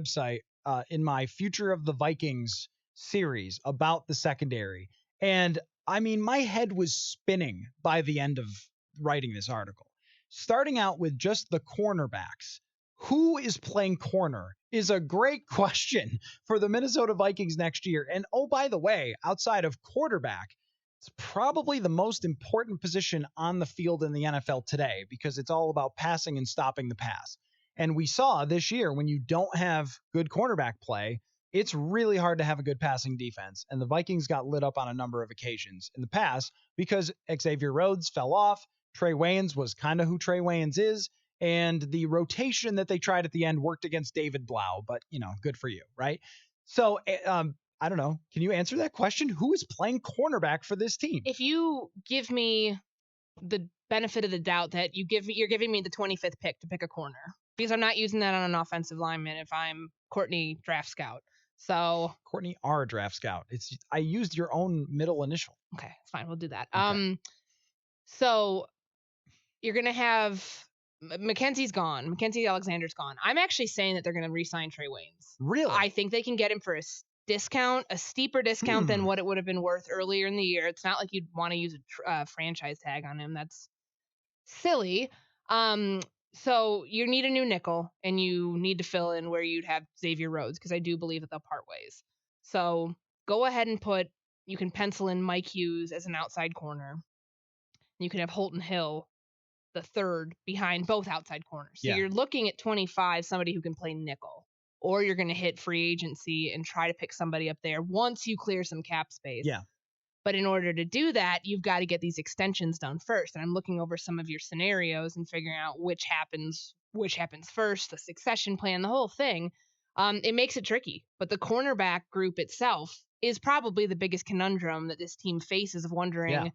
website in my Future of the Vikings series about the secondary. And I mean, my head was spinning by the end of writing this article. Starting out with just the cornerbacks. Who is playing corner is a great question for the Minnesota Vikings next year. And oh, by the way, outside of quarterback, it's probably the most important position on the field in the NFL today because it's all about passing and stopping the pass. And we saw this year when you don't have good cornerback play, it's really hard to have a good passing defense. And the Vikings got lit up on a number of occasions in the past because Xavier Rhodes fell off. Trey Waynes was kind of who Trey Waynes is. And the rotation that they tried at the end worked against David Blau, but, good for you, right? So, I don't know. Can you answer that question? Who is playing cornerback for this team? If you give me the benefit of the doubt that you're giving me the 25th pick to pick a corner, because I'm not using that on an offensive lineman if I'm Courtney Draft Scout. So Courtney R Draft Scout. I used your own middle initial. Okay, fine, we'll do that. Okay. So you're gonna have Mackenzie's gone. Mackenzie Alexander's gone. I'm actually saying that they're gonna re-sign Trey Waynes. Really? I think they can get him for a steeper discount than what it would have been worth earlier in the year. It's not like you'd want to use a franchise tag on him. That's silly. So you need a new nickel, and you need to fill in where you'd have Xavier Rhodes, because I do believe that they'll part ways. So go ahead and you can pencil in Mike Hughes as an outside corner. You can have Holton Hill, the third, behind both outside corners. So you're looking at 25, somebody who can play nickel. Or you're going to hit free agency and try to pick somebody up there once you clear some cap space. Yeah. But in order to do that, you've got to get these extensions done first. And I'm looking over some of your scenarios and figuring out which happens first, the succession plan, the whole thing. It makes it tricky. But the cornerback group itself is probably the biggest conundrum that this team faces, of wondering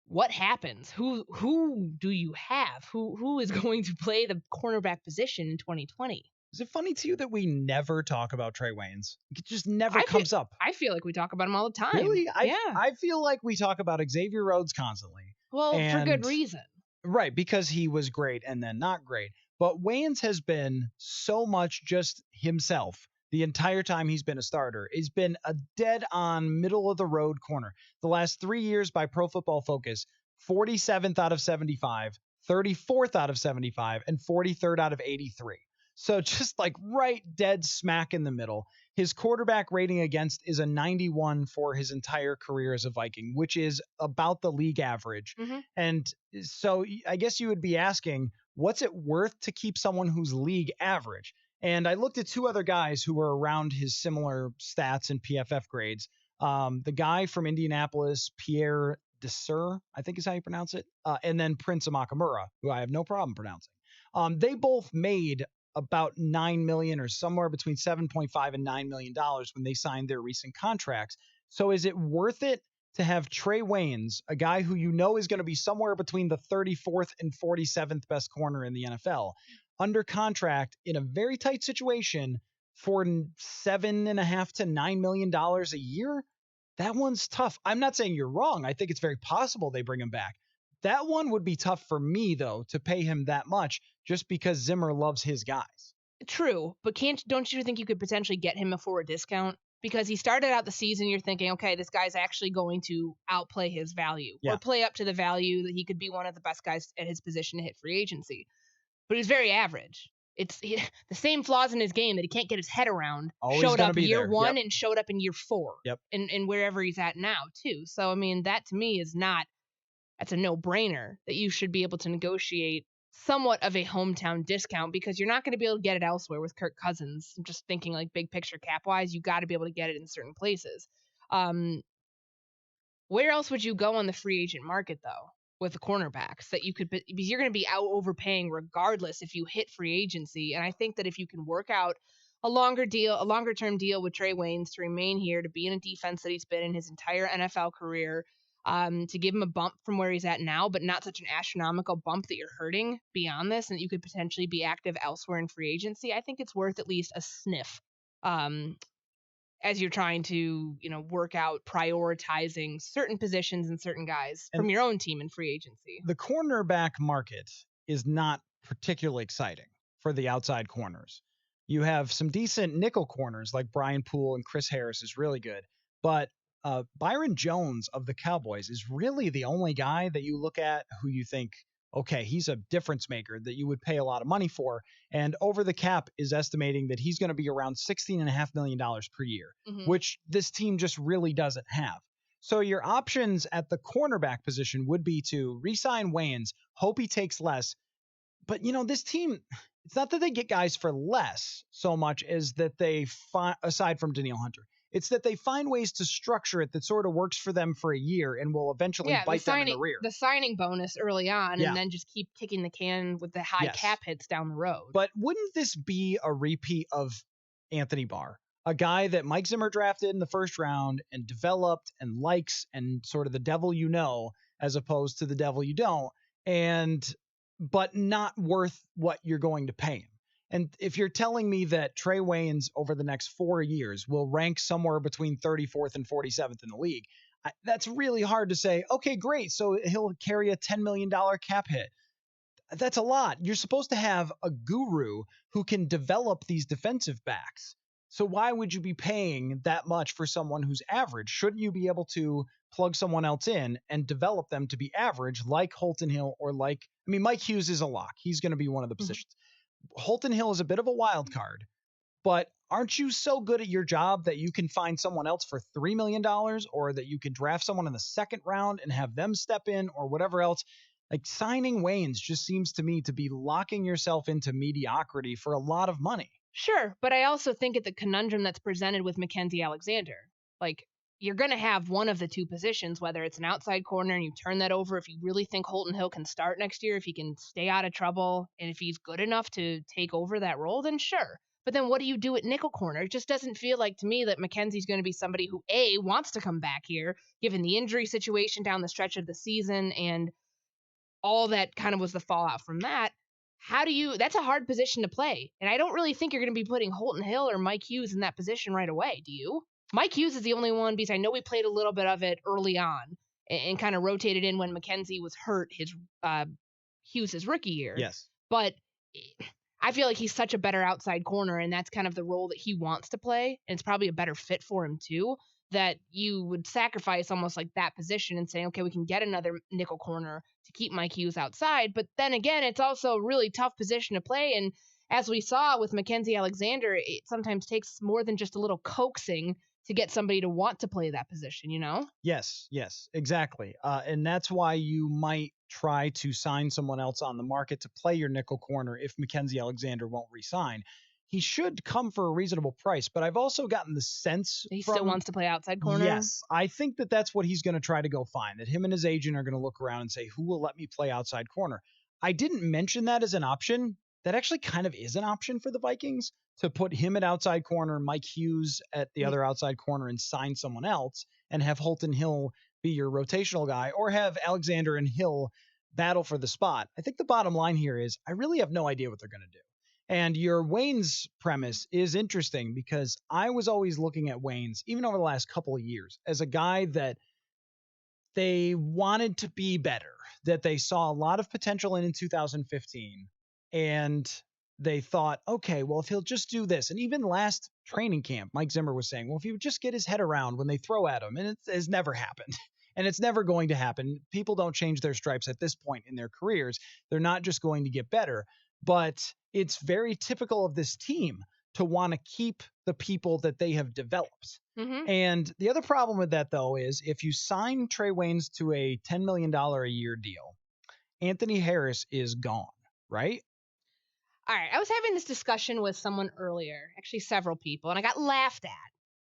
what happens. Who do you have? Who is going to play the cornerback position in 2020? Is it funny to you that we never talk about Trey Waynes? It just never comes up. I feel like we talk about him all the time. Really? I feel like we talk about Xavier Rhodes constantly. Well, for good reason. Right, because he was great and then not great. But Waynes has been so much just himself the entire time he's been a starter. He's been a dead-on, middle-of-the-road corner. The last 3 years by Pro Football Focus, 47th out of 75, 34th out of 75, and 43rd out of 83. So just like right dead smack in the middle. His quarterback rating against is a 91 for his entire career as a Viking, which is about the league average. Mm-hmm. And so I guess you would be asking, what's it worth to keep someone who's league average? And I looked at two other guys who were around his similar stats and PFF grades. The guy from Indianapolis, Pierre Desir, I think is how you pronounce it. And then Prince Amakamura, who I have no problem pronouncing. They both made about $9 million or somewhere between $7.5 and $9 million when they signed their recent contracts. So is it worth it to have Trey Waynes, a guy who you know is going to be somewhere between the 34th and 47th best corner in the NFL, under contract in a very tight situation for $7.5 to $9 million a year? That one's tough. I'm not saying you're wrong. I think it's very possible they bring him back. That one would be tough for me, though, to pay him that much just because Zimmer loves his guys. True, but don't you think you could potentially get him for a discount? Because he started out the season, you're thinking, okay, this guy's actually going to outplay his value or play up to the value that he could be one of the best guys at his position to hit free agency. But he was very average. It's the same flaws in his game that he can't get his head around. Always showed up year there. one and showed up in year 4. Yep. And wherever he's at now, too. So, I mean, that to me is that's a no-brainer that you should be able to negotiate somewhat of a hometown discount, because you're not going to be able to get it elsewhere with Kirk Cousins. I'm just thinking like big picture cap-wise, you got to be able to get it in certain places. Where else would you go on the free agent market, though, with the cornerbacks that you could, because you're going to be out overpaying regardless if you hit free agency. And I think that if you can work out a longer-term deal with Trey Waynes to remain here, to be in a defense that he's been in his entire NFL career, to give him a bump from where he's at now, but not such an astronomical bump that you're hurting beyond this, and that you could potentially be active elsewhere in free agency, I think it's worth at least a sniff as you're trying to, work out prioritizing certain positions and certain guys from your own team in free agency. The cornerback market is not particularly exciting for the outside corners. You have some decent nickel corners like Brian Poole, and Chris Harris is really good. But Byron Jones of the Cowboys is really the only guy that you look at who you think, okay, he's a difference maker that you would pay a lot of money for. And Over the Cap is estimating that he's going to be around $16.5 million per year, which this team just really doesn't have. So your options at the cornerback position would be to re-sign Wayans, hope he takes less. But, this team, it's not that they get guys for less so much as that they find, aside from Danielle Hunter, it's that they find ways to structure it that sort of works for them for a year and will eventually bite them in the rear. The signing bonus early on, and then just keep kicking the can with the high cap hits down the road. But wouldn't this be a repeat of Anthony Barr? A guy that Mike Zimmer drafted in the first round and developed and likes, and sort of the devil you know, as opposed to the devil you don't, but not worth what you're going to pay him. And if you're telling me that Trey Wayans over the next 4 years will rank somewhere between 34th and 47th in the league, that's really hard to say, okay, great, so he'll carry a $10 million cap hit. That's a lot. You're supposed to have a guru who can develop these defensive backs. So why would you be paying that much for someone who's average? Shouldn't you be able to plug someone else in and develop them to be average, like Holton Hill or Mike Hughes is a lock. He's going to be one of the positions. Holton Hill is a bit of a wild card, but aren't you so good at your job that you can find someone else for $3 million, or that you can draft someone in the second round and have them step in, or whatever else? Like, signing Wayans just seems to me to be locking yourself into mediocrity for a lot of money. Sure, but I also think at the conundrum that's presented with Mackenzie Alexander. Like, you're going to have one of the two positions, whether it's an outside corner and you turn that over if you really think Holton Hill can start next year, if he can stay out of trouble, and if he's good enough to take over that role, then sure. But then what do you do at nickel corner? It just doesn't feel like to me that Mackenzie's going to be somebody who, A, wants to come back here, given the injury situation down the stretch of the season and all that kind of was the fallout from that. That's a hard position to play. And I don't really think you're going to be putting Holton Hill or Mike Hughes in that position right away. Do you? Mike Hughes is the only one, because I know we played a little bit of it early on and kind of rotated in when Mackenzie was hurt Hughes' rookie year. Yes. But I feel like he's such a better outside corner, and that's kind of the role that he wants to play. And it's probably a better fit for him too, that you would sacrifice almost like that position and say, okay, we can get another nickel corner to keep Mike Hughes outside. But then again, it's also a really tough position to play. And as we saw with Mackenzie Alexander, it sometimes takes more than just a little coaxing to get somebody to want to play that position, you know? Yes, exactly. And that's why you might try to sign someone else on the market to play your nickel corner if Mackenzie Alexander won't re-sign. He should come for a reasonable price, but I've also gotten the sense he still wants to play outside corner. Yes, I think that that's what he's going to try to go find, that him and his agent are going to look around and say, who will let me play outside corner? I didn't mention that as an option. That actually kind of is an option for the Vikings, to put him at outside corner, Mike Hughes at the other outside corner, and sign someone else and have Holton Hill be your rotational guy, or have Alexander and Hill battle for the spot. I think the bottom line here is I really have no idea what they're going to do. And your Waynes premise is interesting, because I was always looking at Waynes, even over the last couple of years, as a guy that they wanted to be better, that they saw a lot of potential in 2015. And they thought, okay, well, if he'll just do this. And even last training camp, Mike Zimmer was saying, well, if he would just get his head around when they throw at him, and it has never happened. And it's never going to happen. People don't change their stripes at this point in their careers. They're not just going to get better. But it's very typical of this team to want to keep the people that they have developed. Mm-hmm. And the other problem with that, though, is if you sign Trey Waynes to a $10 million a year deal, Anthony Harris is gone, right? All right. I was having this discussion with someone earlier, actually several people, and I got laughed at,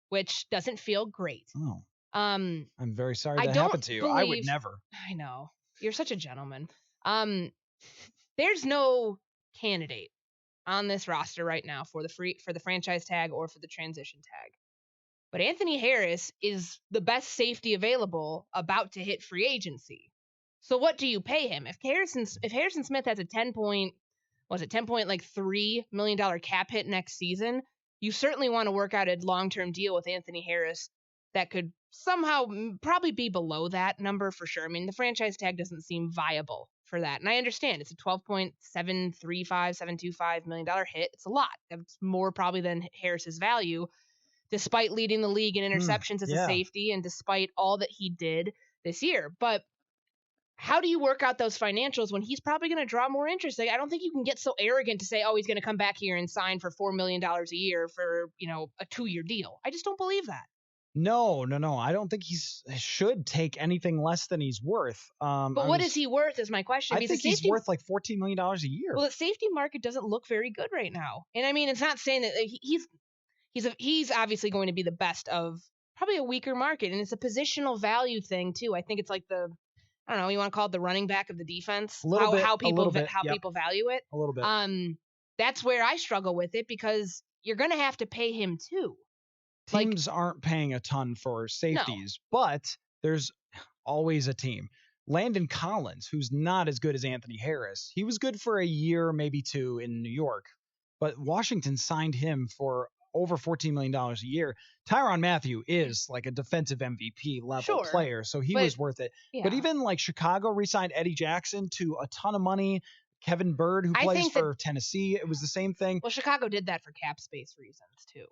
which doesn't feel great. Oh. I'm very sorry that happened to you. I would never. I know. You're such a gentleman. There's no candidate on this roster right now for the franchise tag or for the transition tag. But Anthony Harris is the best safety available, about to hit free agency. So what do you pay him? If Harrison Smith has a $10.3 million cap hit next season, you certainly want to work out a long-term deal with Anthony Harris that could somehow probably be below that number for sure. I mean, the franchise tag doesn't seem viable for that. And I understand it's a $12.725 million hit. It's a lot. It's more probably than Harris's value, despite leading the league in interceptions as a safety and despite all that he did this year. But how do you work out those financials when he's probably going to draw more interest? Like, I don't think you can get so arrogant to say, oh, he's going to come back here and sign for $4 million a year for, a 2-year deal. I just don't believe that. No. I don't think he should take anything less than he's worth. But what is he worth is my question. I think he's worth like $14 million a year. Well, the safety market doesn't look very good right now. And I mean, it's not saying that he's obviously going to be the best of probably a weaker market. And it's a positional value thing too. I think it's like I don't know, you want to call it the running back of the defense? How people value it? A little bit. That's where I struggle with it because you're going to have to pay him too. Teams aren't paying a ton for safeties, but there's always a team. Landon Collins, who's not as good as Anthony Harris, he was good for a year, maybe 2 in New York, but Washington signed him for over $14 million a year. Tyrann Mathieu is like a defensive MVP level player, so he was worth it. Yeah. But even like Chicago re-signed Eddie Jackson to a ton of money. Kevin Byrd, who plays for Tennessee, it was the same thing. Well, Chicago did that for cap space reasons too.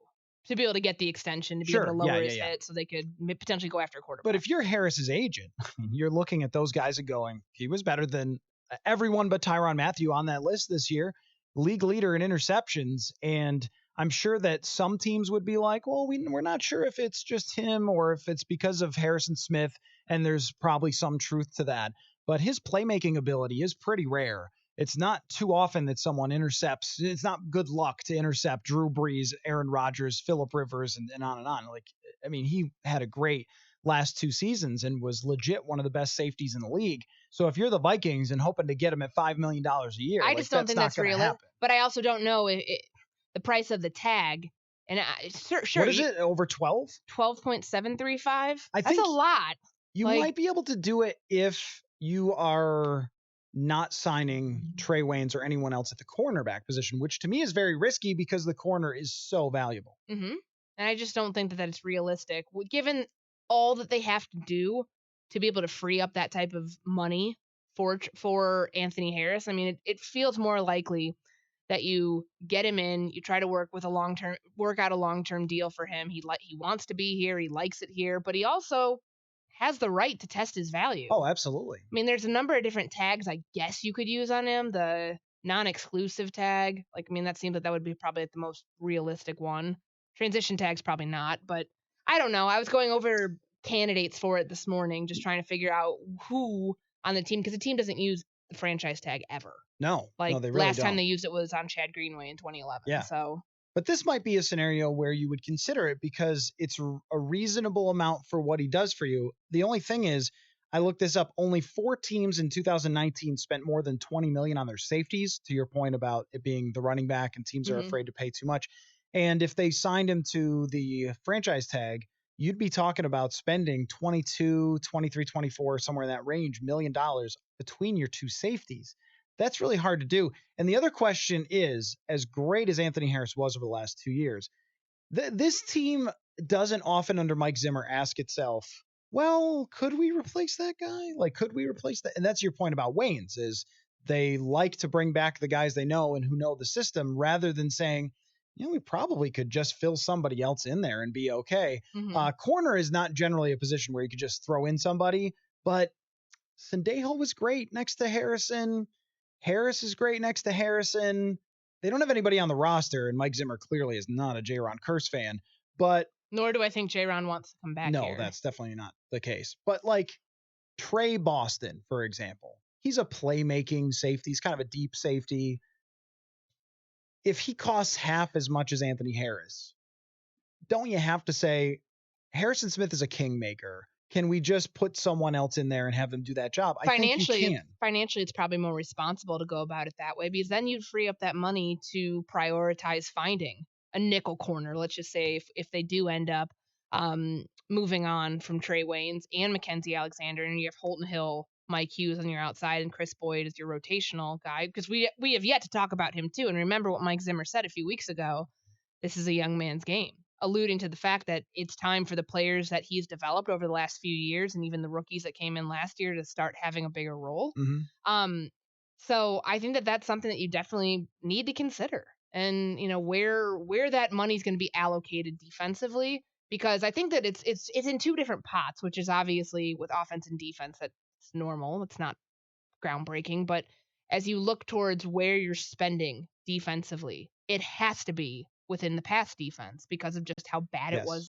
To be able to get the extension, to be able to lower his hit so they could potentially go after a quarterback. But if you're Harris's agent, you're looking at those guys and going, he was better than everyone but Tyrann Mathieu on that list this year, league leader in interceptions. And I'm sure that some teams would be like, well, we're not sure if it's just him or if it's because of Harrison Smith, and there's probably some truth to that. But his playmaking ability is pretty rare. It's not too often that someone intercepts. It's not good luck to intercept Drew Brees, Aaron Rodgers, Phillip Rivers, and on and on. Like, I mean, he had a great last 2 seasons and was legit one of the best safeties in the league. So if you're the Vikings and hoping to get him at $5 million a year, I just don't think that's realistic. But I also don't know the price of the tag. And sure. What is it? Over 12? 12.735. That's a lot. You might be able to do it if you are not signing Trey Waynes or anyone else at the cornerback position, which to me is very risky because the corner is so valuable. Mm-hmm. And I just don't think that it's realistic. Given all that they have to do to be able to free up that type of money for Anthony Harris, I mean, it feels more likely that you get him in, you try to work out a long-term deal for him. He wants to be here, he likes it here, but he also has the right to test his value. Oh, absolutely. I mean, there's a number of different tags I guess you could use on him. The non-exclusive tag, that seems like that would be probably the most realistic one. Transition tag's probably not, but I don't know. I was going over candidates for it this morning, just trying to figure out who on the team, because the team doesn't use the franchise tag ever. No, they really last time they used it was on Chad Greenway in 2011. Yeah. So. But this might be a scenario where you would consider it because it's a reasonable amount for what he does for you. The only thing is, I looked this up, only 4 teams in 2019 spent more than $20 million on their safeties, to your point about it being the running back and teams are afraid to pay too much. And if they signed him to the franchise tag, you'd be talking about spending 22, 23, 24, somewhere in that range, $1 million between your 2 safeties. That's really hard to do. And the other question is, as great as Anthony Harris was over the last 2 years, this team doesn't often under Mike Zimmer ask itself, well, could we replace that guy? Could we replace that? And that's your point about Waynes, is they like to bring back the guys they know and who know the system rather than saying, we probably could just fill somebody else in there and be okay. Mm-hmm. Corner is not generally a position where you could just throw in somebody, but Sendejo was great next to Harrison. Harris is great next to Harrison. They don't have anybody on the roster, and Mike Zimmer clearly is not a J-Ron Curse fan, but... Nor do I think J-Ron wants to come back here. No, that's definitely not the case. But Trey Boston, for example, he's a playmaking safety. He's kind of a deep safety. If he costs half as much as Anthony Harris, don't you have to say, Harrison Smith is a kingmaker? Can we just put someone else in there and have them do that job? I think you can. Financially, it's probably more responsible to go about it that way, because then you'd free up that money to prioritize finding a nickel corner. Let's just say if they do end up moving on from Trey Waynes and Mackenzie Alexander, and you have Holton Hill, Mike Hughes on your outside, and Chris Boyd as your rotational guy, because we have yet to talk about him too. And remember what Mike Zimmer said a few weeks ago: this is a young man's game. alluding to the fact that it's time for the players that he's developed over the last few years and even the rookies that came in last year to start having a bigger role. So I think that that's something that you definitely need to consider, and where that money's going to be allocated defensively, because I think that it's in two different pots, which is obviously with offense and defense that's normal. It's not groundbreaking, but as you look towards where you're spending defensively, it has to be within the pass defense because of just how bad it was